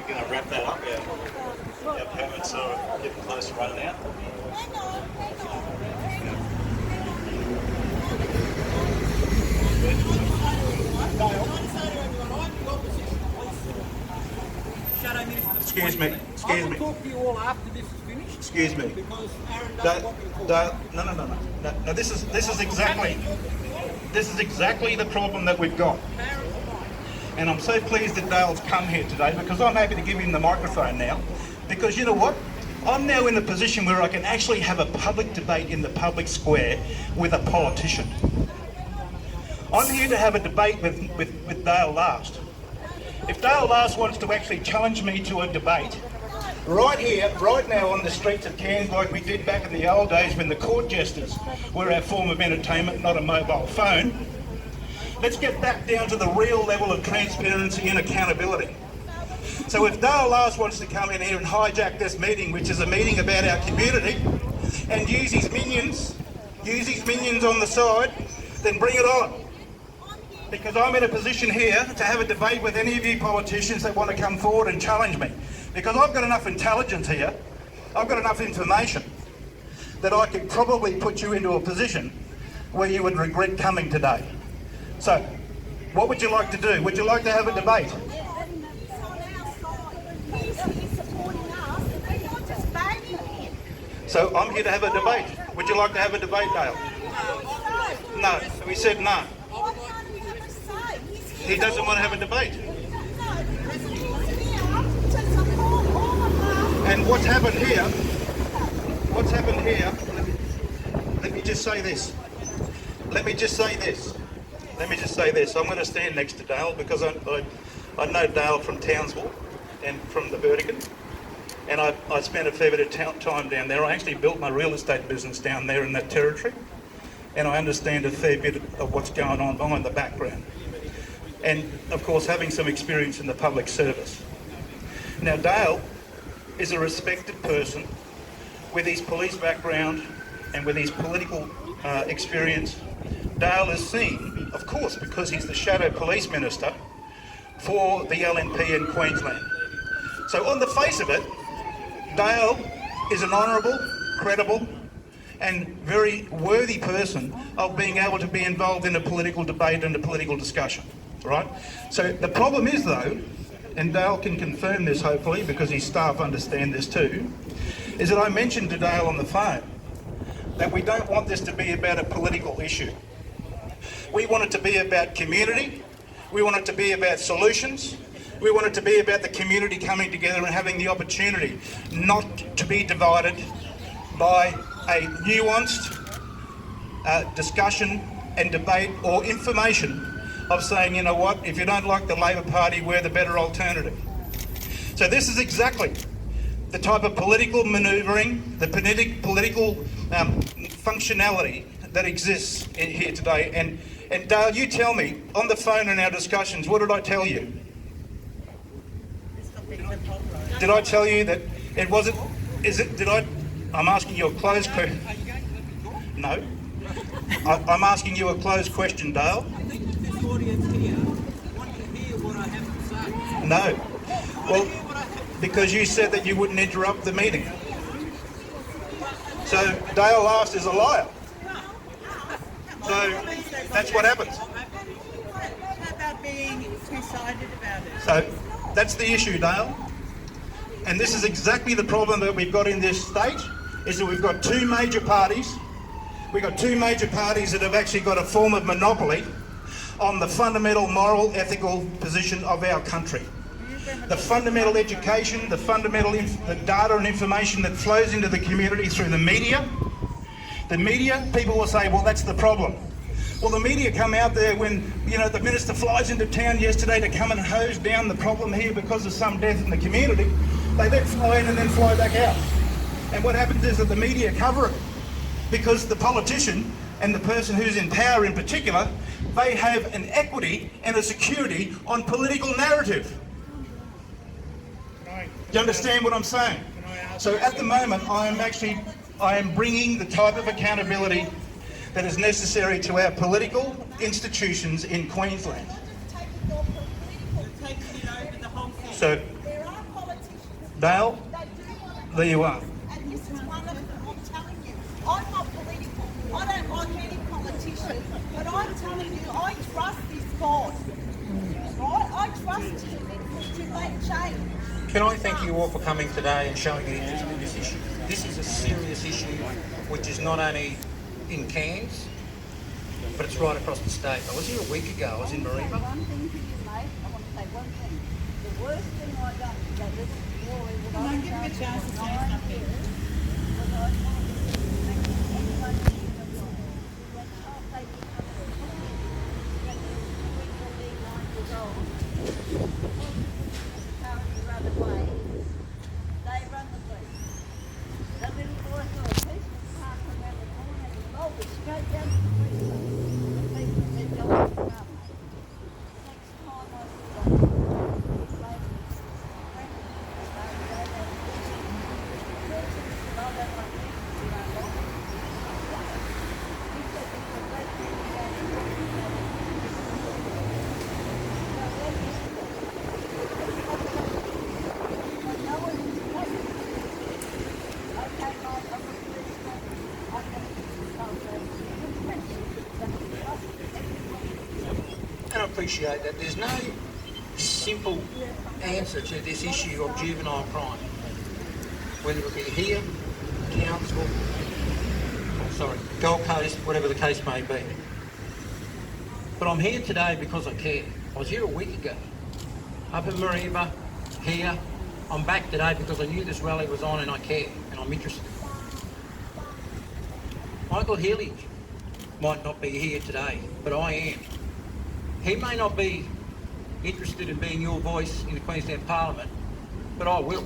We're going to wrap that up. Our permits are getting close to running out. Excuse me. I will talk to you all after this is finished. Excuse me. Because Aaron doesn't want me to talk. No. This is exactly the problem that we've got. And I'm so pleased that Dale's come here today, because I'm happy to give him the microphone now. Because you know what? I'm now in a position where I can actually have a public debate in the public square with a politician. I'm here to have a debate with Dale Last. If Dale Last wants to actually challenge me to a debate, right here, right now on the streets of Cairns, like we did back in the old days when the court jesters were our form of entertainment, not a mobile phone, let's get back down to the real level of transparency and accountability. So if Dale Last wants to come in here and hijack this meeting, which is a meeting about our community, and use his minions on the side, then bring it on. Because I'm in a position here to have a debate with any of you politicians that want to come forward and challenge me. Because I've got enough intelligence here, I've got enough information that I could probably put you into a position where you would regret coming today. So, what would you like to do? Would you like to have a debate? So I'm here to have a debate. Would you like to have a debate, Dale? No. We said no. He doesn't want to have a debate. And what's happened here, let me just say this. I'm going to stand next to Dale because I know Dale from Townsville and from the Vertigan. And I spent a fair bit of time down there. I actually built my real estate business down there in that territory. And I understand a fair bit of what's going on behind the background. And of course having some experience in the public service. Now Dale is a respected person with his police background and with his political experience. Dale is seen, of course, because he's the shadow police minister for the LNP in Queensland. So on the face of it, Dale is an honourable, credible and very worthy person of being able to be involved in a political debate and a political discussion. Right? So the problem is though, and Dale can confirm this hopefully because his staff understand this too, is that I mentioned to Dale on the phone that we don't want this to be about a political issue. We want it to be about community, we want it to be about solutions, we want it to be about the community coming together and having the opportunity not to be divided by a nuanced discussion and debate or information of saying, you know what, if you don't like the Labor Party, we're the better alternative. So this is exactly the type of political manoeuvring, the political functionality that exists here today. And Dale, you tell me, on the phone in our discussions, what did I tell you? Did I tell you that it wasn't, I'm asking you a closed question. No. I'm asking you a closed question, Dale. Audience here want to hear what I have to say. No. Well, because you said that you wouldn't interrupt the meeting. So Dale Last is a liar. So that's what happens. How about being two-sided about it? So that's the issue, Dale. And this is exactly the problem that we've got in this state, is that we've got two major parties. We've got two major parties that have actually got a form of monopoly on the fundamental moral, ethical position of our country. The fundamental education, the the data and information that flows into the community through the media. The media, people will say, well, that's the problem. Well, the media come out there when, you know, the minister flies into town yesterday to come and hose down the problem here because of some death in the community. They then fly in and then fly back out. And what happens is that the media cover it because the politician and the person who's in power in particular, they have an equity and a security on political narrative. Do you understand what I'm saying? So at the moment, I am bringing the type of accountability that is necessary to our political institutions in Queensland. So Dale, there you are. And this is one of them, I'm telling you. I'm not political. I don't like any politician. But I'm telling you, I trust this God. Right? I trust him to make change. Can I thank you all for coming today and showing an interest in this issue? This is a serious issue which is not only in Cairns, but it's right across the state. I was here a week ago, I was in Mareeba. One thing to you, mate. I want to say one thing. The worst thing I done is that little boy that Can I give him a chance to say something? was I told anyone who knew the law, when Charles Davis comes to the police, that was 9 years old, apparently run away, they run the police. The little boy saw a policeman passing around the corner and he bolted straight down to the policeman. The policeman said, "Go on, come, mate." Next time I see that, this lady, friend of mine, go down to the police. The person said, "I don't like this, you don't like it." He said, "It's a great thing to go to the And I appreciate that. There's no simple answer to this issue of juvenile crime. Whether it be here, council, Gold Coast, whatever the case may be. But I'm here today because I care. I was here a week ago, up in Mareeba, here. I'm back today because I knew this rally was on and I care and I'm interested. Michael Healy might not be here today, but I am. He may not be interested in being your voice in the Queensland Parliament, but I will.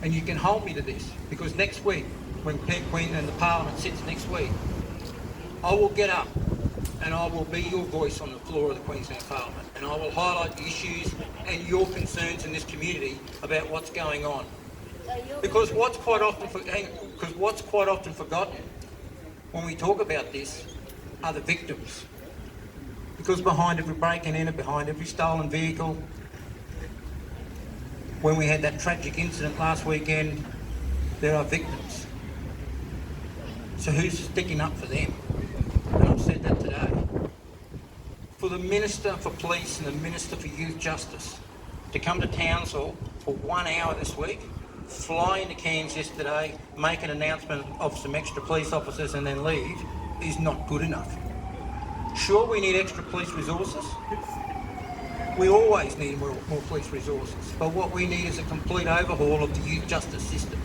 And you can hold me to this, because next week, when Queensland, the Parliament sits next week, I will get up and I will be your voice on the floor of the Queensland Parliament, and I will highlight the issues and your concerns in this community about what's going on. Because what's quite often forgotten when we talk about this are the victims. Because behind every break-in and behind every stolen vehicle, when we had that tragic incident last weekend, there are victims. So who's sticking up for them? And I've said that today. For the Minister for Police and the Minister for Youth Justice to come to Townsville for 1 hour this week, fly into Cairns yesterday, make an announcement of some extra police officers and then leave, is not good enough. Sure, we need extra police resources. We always need more police resources. But what we need is a complete overhaul of the youth justice system.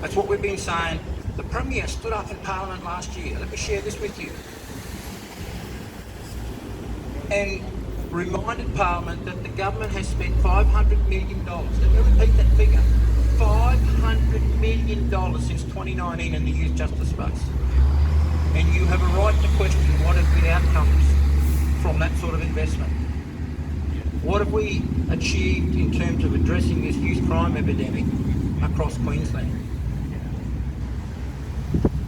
That's what we've been saying. The Premier stood up in Parliament last year. Let me share this with you. And reminded Parliament that the government has spent $500 million. Let me repeat that figure. $500 million since 2019 in the youth justice space. And you have a right to question what have been outcomes from that sort of investment. What have we achieved in terms of addressing this youth crime epidemic across Queensland?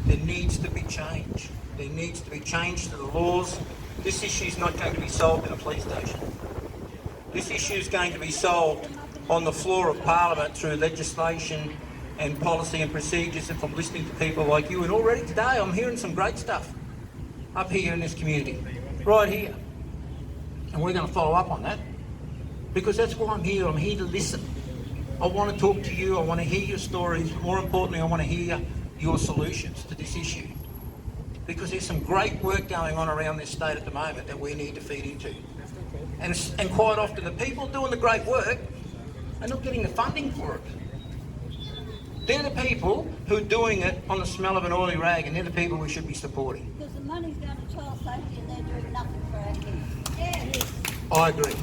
There needs to be change. There needs to be change to the laws. This issue is not going to be solved in a police station. This issue is going to be solved on the floor of Parliament through legislation and policy and procedures, and from listening to people like you. And already today I'm hearing some great stuff up here in this community, right here. And we're going to follow up on that, because that's why I'm here. I'm here to listen. I want to talk to you. I want to hear your stories. More importantly, I want to hear your solutions to this issue, because there's some great work going on around this state at the moment that we need to feed into. And quite often the people doing the great work are not getting the funding for it. They're the people who are doing it on the smell of an oily rag, and they're the people we should be supporting. Because the money's going to child safety and they're doing nothing for our kids. Yes. I agree.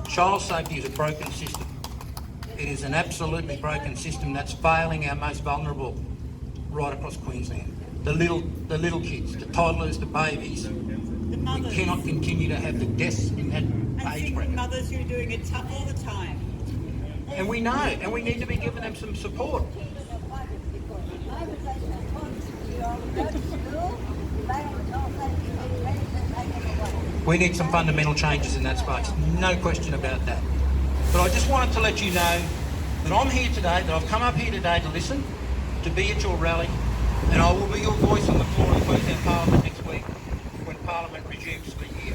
Child safety is a broken system. It is an absolutely broken system that's failing our most vulnerable right across Queensland. The little kids, the toddlers, the babies. The We mothers. cannot continue to have the deaths in that And age single bracket. mothers who are doing it tough all the time. And we know, and we need to be giving them some support. We need some fundamental changes in that space, no question about that. But I just wanted to let you know that I'm here today, that I've come up here today to listen, to be at your rally, and I will be your voice on the floor of Queensland Parliament next week when Parliament resumes for the year.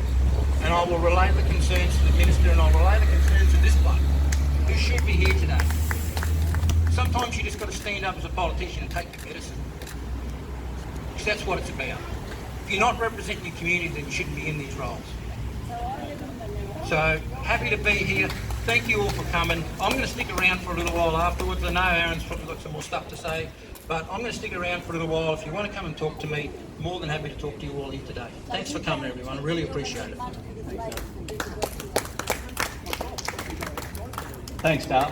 And I will relay the concerns to the Minister, and I'll relay the concerns to this bloke who should be here today. Sometimes you just got to stand up as a politician and take your medicine. Because that's what it's about. If you're not representing your community, then you shouldn't be in these roles. So, happy to be here. Thank you all for coming. I'm going to stick around for a little while afterwards. I know Aaron's probably got some more stuff to say, but I'm going to stick around for a little while. If you want to come and talk to me, more than happy to talk to you all here today. Thanks for coming, everyone. I really appreciate it. Thanks, Dale.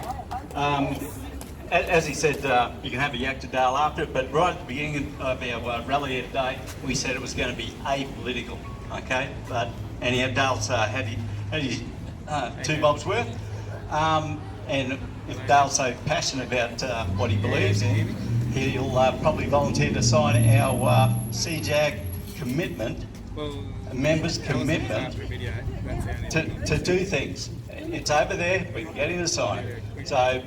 As he said, you can have a yak to Dale after it, but right at the beginning of our rally today, we said it was going to be apolitical, okay? But anyhow, Dale's had his 2 bobs worth. And if Dale's so passionate about what he believes in, he'll probably volunteer to sign our CJAG commitment, members' commitment to do things. It's over there, we can get him to sign it. So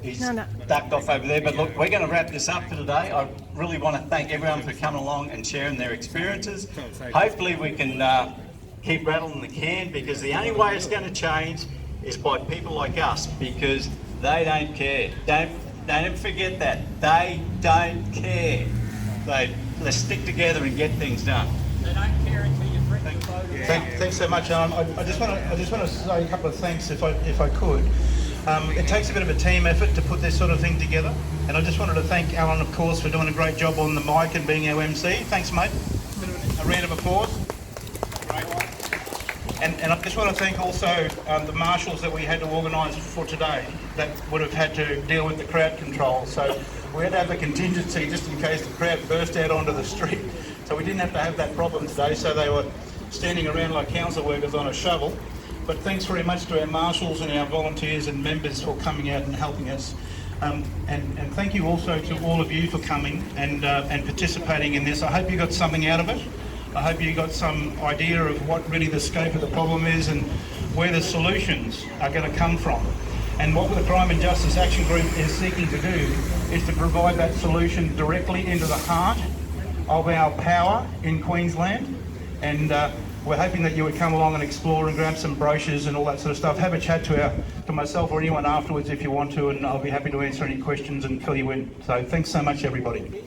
he's ducked off over there, but look, we're going to wrap this up for today. I really want to thank everyone for coming along and sharing their experiences. Hopefully we can keep rattling the can, because the only way it's going to change is by people like us, because they don't care. Don't forget that. They don't care. Let's stick together and get things done. They don't care until you threaten to vote. Thanks so much, Alan. I just want to say a couple of thanks, if I could. It takes a bit of a team effort to put this sort of thing together, and I just wanted to thank Alan, of course, for doing a great job on the mic and being our MC. Thanks, mate. A round of applause. Great one. And I just want to thank also the marshals that we had to organise for today that would have had to deal with the crowd control. So we had to have a contingency just in case the crowd burst out onto the street. So we didn't have to have that problem today. So they were standing around like council workers on a shovel. But thanks very much to our marshals and our volunteers and members for coming out and helping us. And thank you also to all of you for coming and participating in this. I hope you got something out of it. I hope you got some idea of what really the scope of the problem is and where the solutions are going to come from. And what the Crime and Justice Action Group is seeking to do is to provide that solution directly into the heart of our power in Queensland. And we're hoping that you would come along and explore and grab some brochures and all that sort of stuff. Have a chat to myself or anyone afterwards if you want to, and I'll be happy to answer any questions and fill you in. So thanks so much, everybody.